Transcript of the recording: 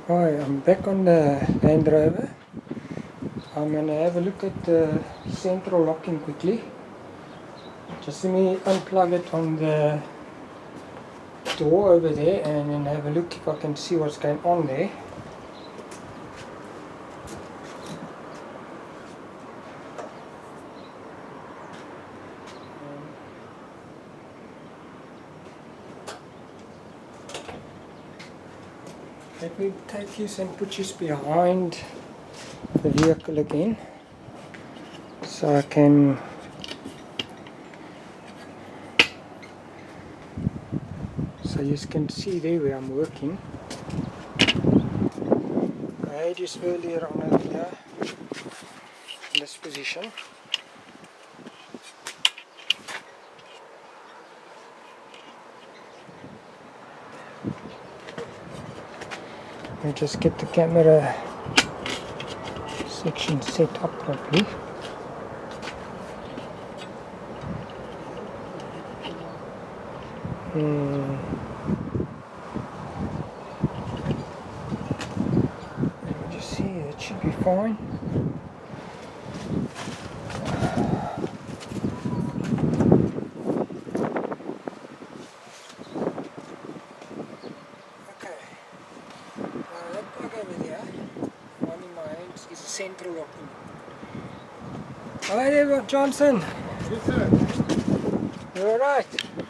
Hi, I'm back on the Land Rover. I'm going to have a look at the central locking quickly. Just let me unplug it on the door over there and then have a look if I can see what's going on there. Let me take you and put you behind the vehicle again so I can you can see there where I'm working. I had this earlier on over here in this position. Let me just get the camera section set up properly. Let me just see, it should be fine. Okay, now that plug over there, one in my hands, is a central locking. Hi there, Johnson. Yes, sir. You alright?